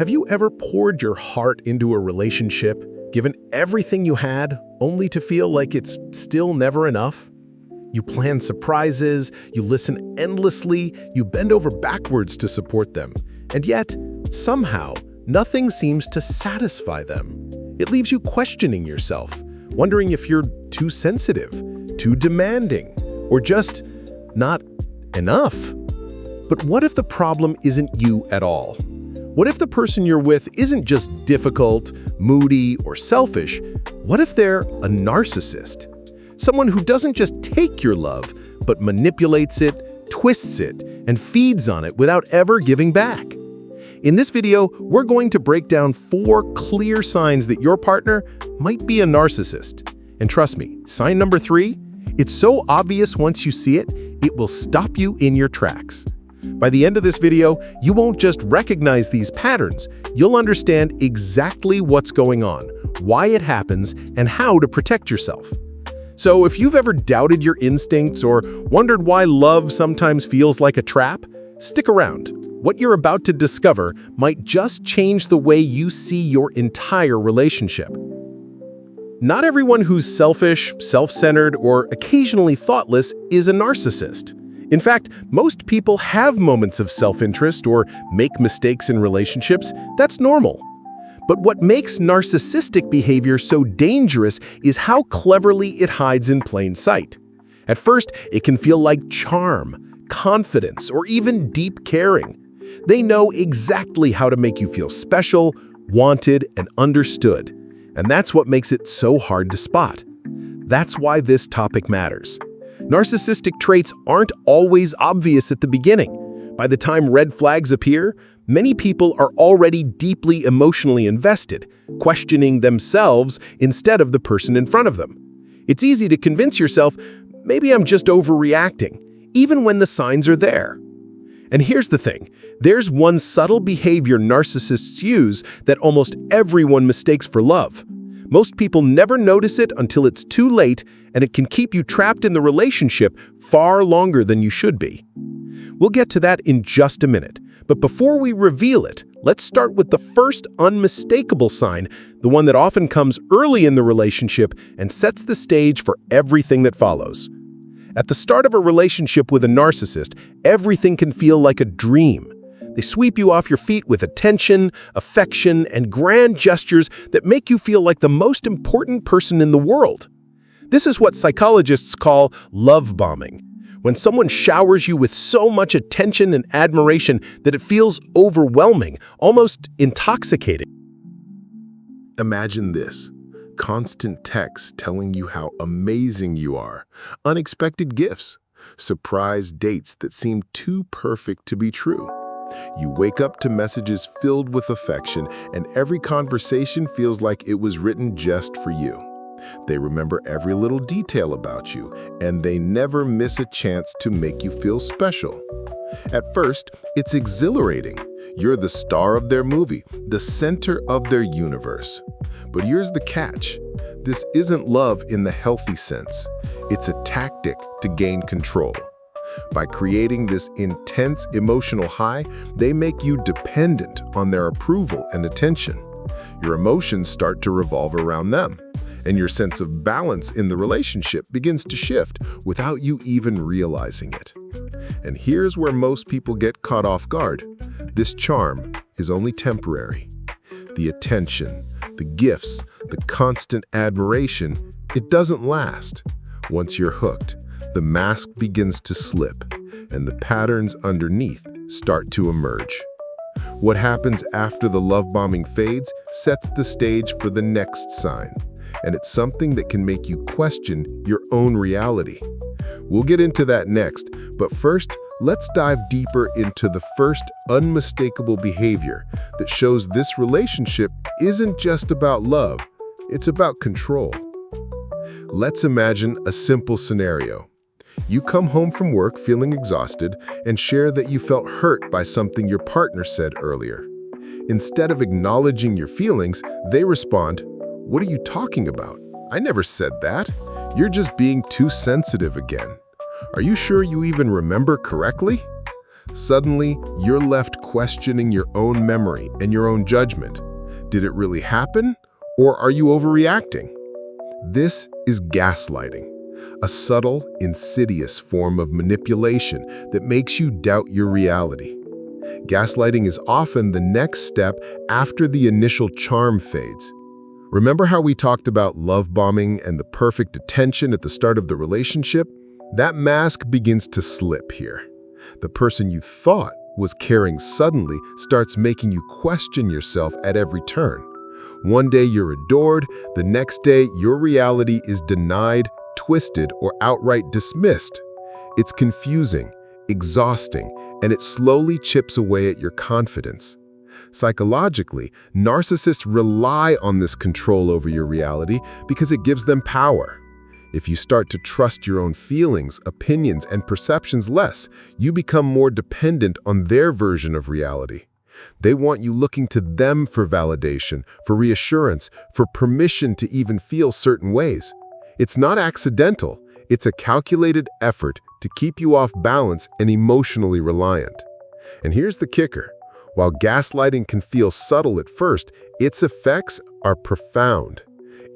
Have you ever poured your heart into a relationship, given everything you had, only to feel like it's still never enough? You plan surprises, you listen endlessly, you bend over backwards to support them, and yet, somehow, nothing seems to satisfy them. It leaves you questioning yourself, wondering if you're too sensitive, too demanding, or just not enough. But what if the problem isn't you at all? What if the person you're with isn't just difficult, moody, or selfish? What if they're a narcissist? Someone who doesn't just take your love, but manipulates it, twists it, and feeds on it without ever giving back. In this video, we're going to break down 4 clear signs that your partner might be a narcissist. And trust me, sign number 3, it's so obvious once you see it, it will stop you in your tracks. By the end of this video, you won't just recognize these patterns, you'll understand exactly what's going on, why it happens, and how to protect yourself. So if you've ever doubted your instincts or wondered why love sometimes feels like a trap, stick around. What you're about to discover might just change the way you see your entire relationship. Not everyone who's selfish, self-centered, or occasionally thoughtless is a narcissist. In fact, most people have moments of self-interest or make mistakes in relationships. That's normal. But what makes narcissistic behavior so dangerous is how cleverly it hides in plain sight. At first, it can feel like charm, confidence, or even deep caring. They know exactly how to make you feel special, wanted, and understood. And that's what makes it so hard to spot. That's why this topic matters. Narcissistic traits aren't always obvious at the beginning. By the time red flags appear, many people are already deeply emotionally invested, questioning themselves instead of the person in front of them. It's easy to convince yourself, maybe I'm just overreacting, even when the signs are there. And here's the thing, there's one subtle behavior narcissists use that almost everyone mistakes for love. Most people never notice it until it's too late, and it can keep you trapped in the relationship far longer than you should be. We'll get to that in just a minute, but before we reveal it, let's start with the first unmistakable sign, the one that often comes early in the relationship and sets the stage for everything that follows. At the start of a relationship with a narcissist, everything can feel like a dream. They sweep you off your feet with attention, affection, and grand gestures that make you feel like the most important person in the world. This is what psychologists call love bombing, when someone showers you with so much attention and admiration that it feels overwhelming, almost intoxicating. Imagine this. Constant texts telling you how amazing you are, unexpected gifts, surprise dates that seem too perfect to be true. You wake up to messages filled with affection, and every conversation feels like it was written just for you. They remember every little detail about you, and they never miss a chance to make you feel special. At first, it's exhilarating. You're the star of their movie, the center of their universe. But here's the catch. This isn't love in the healthy sense. It's a tactic to gain control. By creating this intense emotional high, they make you dependent on their approval and attention. Your emotions start to revolve around them, and your sense of balance in the relationship begins to shift without you even realizing it. And here's where most people get caught off guard. This charm is only temporary. The attention, the gifts, the constant admiration, it doesn't last. Once you're hooked, the mask begins to slip, and the patterns underneath start to emerge. What happens after the love bombing fades sets the stage for the next sign, and it's something that can make you question your own reality. We'll get into that next, but first, let's dive deeper into the first unmistakable behavior that shows this relationship isn't just about love, it's about control. Let's imagine a simple scenario. You come home from work feeling exhausted and share that you felt hurt by something your partner said earlier. Instead of acknowledging your feelings, they respond, "What are you talking about? I never said that. You're just being too sensitive again. Are you sure you even remember correctly?" Suddenly, you're left questioning your own memory and your own judgment. Did it really happen, or are you overreacting? This is gaslighting, a subtle, insidious form of manipulation that makes you doubt your reality. Gaslighting is often the next step after the initial charm fades. Remember how we talked about love bombing and the perfect attention at the start of the relationship? That mask begins to slip here. The person you thought was caring suddenly starts making you question yourself at every turn. One day you're adored, the next day your reality is denied, twisted, or outright dismissed. It's confusing, exhausting, and it slowly chips away at your confidence. Psychologically, narcissists rely on this control over your reality because it gives them power. If you start to trust your own feelings, opinions, and perceptions less, you become more dependent on their version of reality. They want you looking to them for validation, for reassurance, for permission to even feel certain ways. It's not accidental. It's a calculated effort to keep you off balance and emotionally reliant. And here's the kicker. While gaslighting can feel subtle at first, its effects are profound.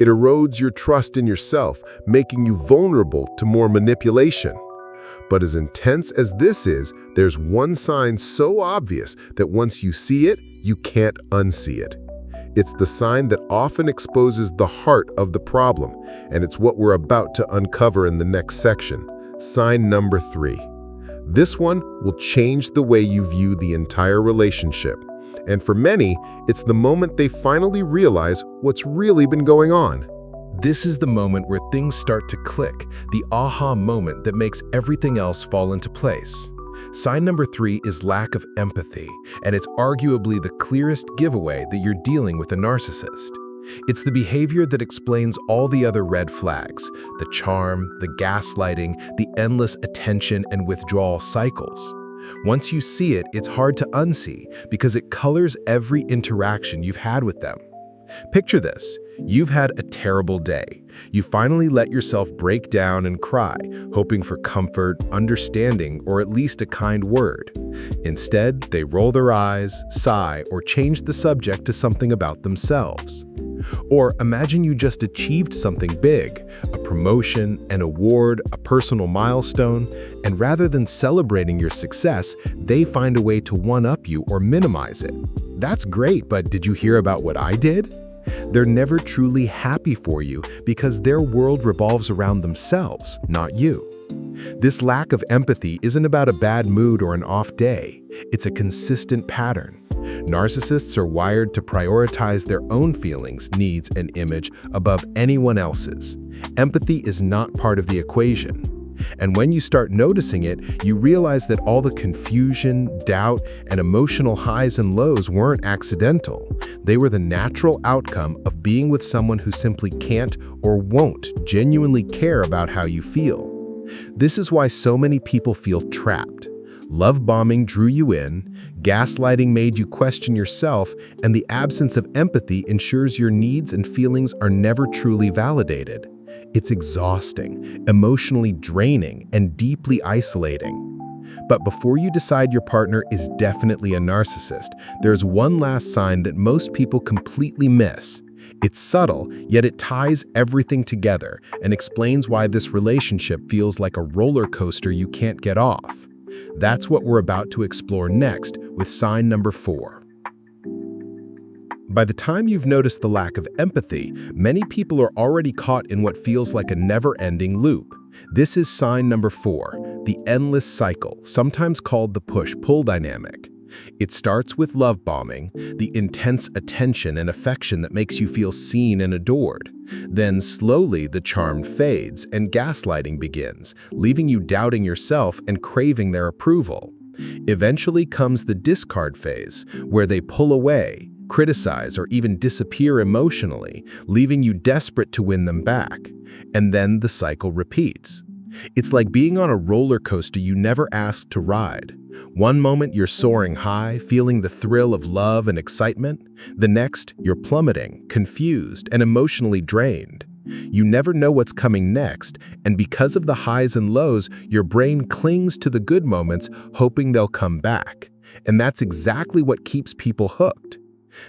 It erodes your trust in yourself, making you vulnerable to more manipulation. But as intense as this is, there's one sign so obvious that once you see it, you can't unsee it. It's the sign that often exposes the heart of the problem, and it's what we're about to uncover in the next section. Sign number 3. This one will change the way you view the entire relationship. And for many, it's the moment they finally realize what's really been going on. This is the moment where things start to click, the aha moment that makes everything else fall into place. Sign number 3 is lack of empathy, and it's arguably the clearest giveaway that you're dealing with a narcissist. It's the behavior that explains all the other red flags, the charm, the gaslighting, the endless attention and withdrawal cycles. Once you see it, it's hard to unsee because it colors every interaction you've had with them. Picture this. You've had a terrible day. You finally let yourself break down and cry, hoping for comfort, understanding, or at least a kind word. Instead, they roll their eyes, sigh, or change the subject to something about themselves. Or imagine you just achieved something big, a promotion, an award, a personal milestone, and rather than celebrating your success, they find a way to one-up you or minimize it. That's great, but did you hear about what I did? They're never truly happy for you because their world revolves around themselves, not you. This lack of empathy isn't about a bad mood or an off day. It's a consistent pattern. Narcissists are wired to prioritize their own feelings, needs, and image above anyone else's. Empathy is not part of the equation. And when you start noticing it, you realize that all the confusion, doubt, and emotional highs and lows weren't accidental. They were the natural outcome of being with someone who simply can't or won't genuinely care about how you feel. This is why so many people feel trapped. Love bombing drew you in, gaslighting made you question yourself, and the absence of empathy ensures your needs and feelings are never truly validated. It's exhausting, emotionally draining, and deeply isolating. But before you decide your partner is definitely a narcissist, there's one last sign that most people completely miss. It's subtle, yet it ties everything together and explains why this relationship feels like a roller coaster you can't get off. That's what we're about to explore next with sign number 4. By the time you've noticed the lack of empathy, many people are already caught in what feels like a never-ending loop. This is sign number 4, the endless cycle, sometimes called the push-pull dynamic. It starts with love bombing, the intense attention and affection that makes you feel seen and adored. Then slowly the charm fades and gaslighting begins, leaving you doubting yourself and craving their approval. Eventually comes the discard phase, where they pull away, criticize, or even disappear emotionally, leaving you desperate to win them back. And then the cycle repeats. It's like being on a roller coaster you never asked to ride. One moment you're soaring high, feeling the thrill of love and excitement. The next, you're plummeting, confused, and emotionally drained. You never know what's coming next, and because of the highs and lows, your brain clings to the good moments, hoping they'll come back. And that's exactly what keeps people hooked.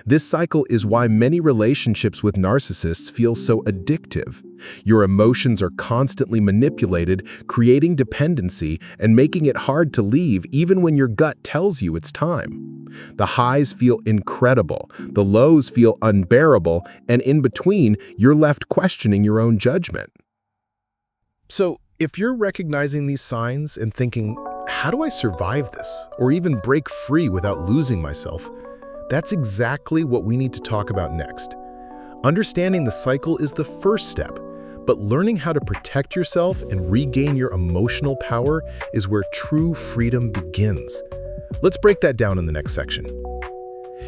This cycle is why many relationships with narcissists feel so addictive. Your emotions are constantly manipulated, creating dependency and making it hard to leave even when your gut tells you it's time. The highs feel incredible, the lows feel unbearable, and in between, you're left questioning your own judgment. So, if you're recognizing these signs and thinking, how do I survive this, or even break free without losing myself? That's exactly what we need to talk about next. Understanding the cycle is the first step, but learning how to protect yourself and regain your emotional power is where true freedom begins. Let's break that down in the next section.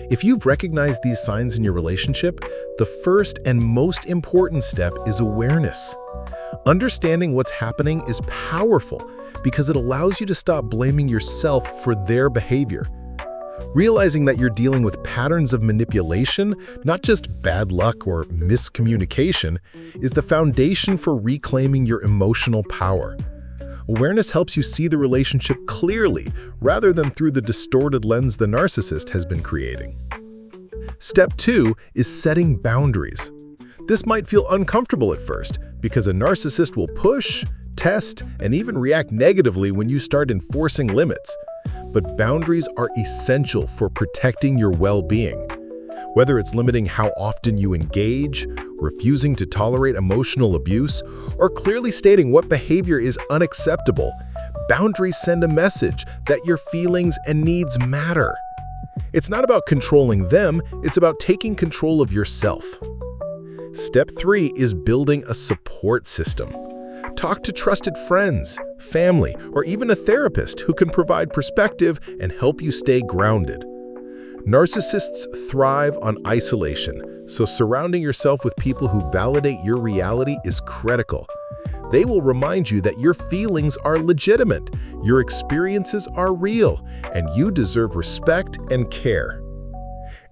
If you've recognized these signs in your relationship, the first and most important step is awareness. Understanding what's happening is powerful because it allows you to stop blaming yourself for their behavior. Realizing that you're dealing with patterns of manipulation, not just bad luck or miscommunication, is the foundation for reclaiming your emotional power. Awareness helps you see the relationship clearly, rather than through the distorted lens the narcissist has been creating. Step 2 is setting boundaries. This might feel uncomfortable at first, because a narcissist will push, test, and even react negatively when you start enforcing limits. But boundaries are essential for protecting your well-being. Whether it's limiting how often you engage, refusing to tolerate emotional abuse, or clearly stating what behavior is unacceptable, boundaries send a message that your feelings and needs matter. It's not about controlling them, it's about taking control of yourself. Step 3 is building a support system. Talk to trusted friends, family, or even a therapist who can provide perspective and help you stay grounded. Narcissists thrive on isolation, so surrounding yourself with people who validate your reality is critical. They will remind you that your feelings are legitimate, your experiences are real, and you deserve respect and care.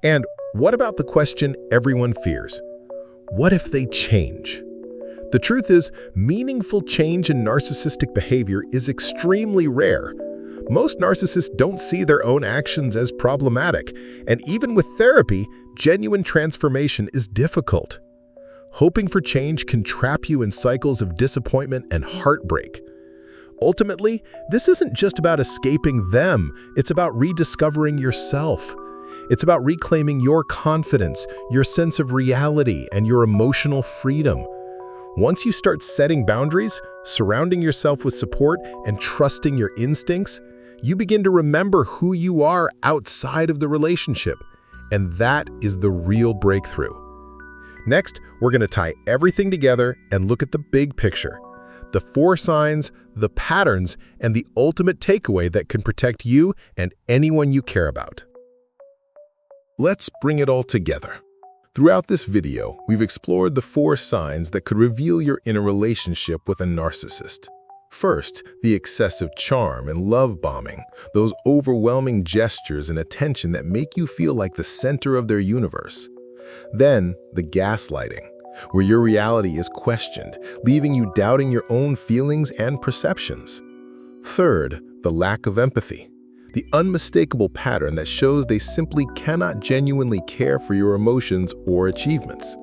And what about the question everyone fears? What if they change? The truth is, meaningful change in narcissistic behavior is extremely rare. Most narcissists don't see their own actions as problematic, and even with therapy, genuine transformation is difficult. Hoping for change can trap you in cycles of disappointment and heartbreak. Ultimately, this isn't just about escaping them, it's about rediscovering yourself. It's about reclaiming your confidence, your sense of reality, and your emotional freedom. Once you start setting boundaries, surrounding yourself with support, and trusting your instincts, you begin to remember who you are outside of the relationship. And that is the real breakthrough. Next, we're going to tie everything together and look at the big picture. The 4 signs, the patterns, and the ultimate takeaway that can protect you and anyone you care about. Let's bring it all together. Throughout this video, we've explored the 4 signs that could reveal you're in a relationship with a narcissist. First, the excessive charm and love bombing, those overwhelming gestures and attention that make you feel like the center of their universe. Then, the gaslighting, where your reality is questioned, leaving you doubting your own feelings and perceptions. Third, the lack of empathy, the unmistakable pattern that shows they simply cannot genuinely care for your emotions or achievements.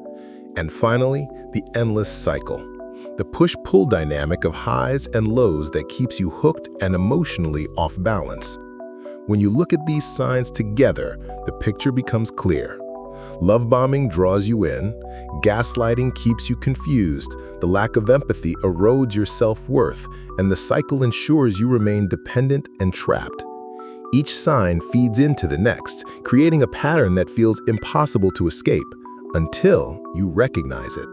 And finally, the endless cycle, the push-pull dynamic of highs and lows that keeps you hooked and emotionally off balance. When you look at these signs together, the picture becomes clear. Love bombing draws you in, gaslighting keeps you confused, the lack of empathy erodes your self-worth, and the cycle ensures you remain dependent and trapped. Each sign feeds into the next, creating a pattern that feels impossible to escape until you recognize it.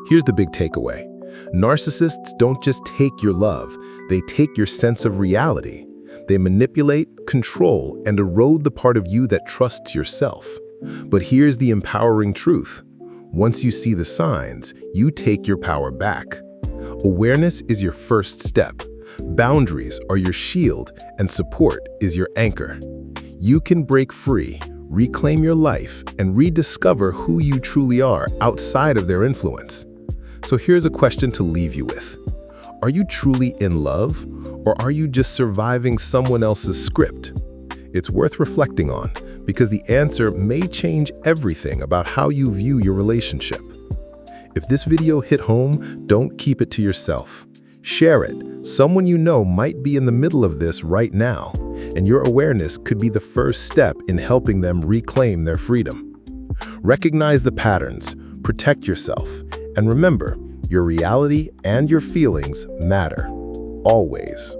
Here's the big takeaway. Narcissists don't just take your love, they take your sense of reality. They manipulate, control, and erode the part of you that trusts yourself. But here's the empowering truth. Once you see the signs, you take your power back. Awareness is your first step. Boundaries are your shield, and support is your anchor. You can break free, reclaim your life, and rediscover who you truly are outside of their influence. So here's a question to leave you with. Are you truly in love, or are you just surviving someone else's script? It's worth reflecting on, because the answer may change everything about how you view your relationship. If this video hit home, don't keep it to yourself. Share it. Someone you know might be in the middle of this right now, and your awareness could be the first step in helping them reclaim their freedom. Recognize the patterns, protect yourself, and remember, your reality and your feelings matter, always.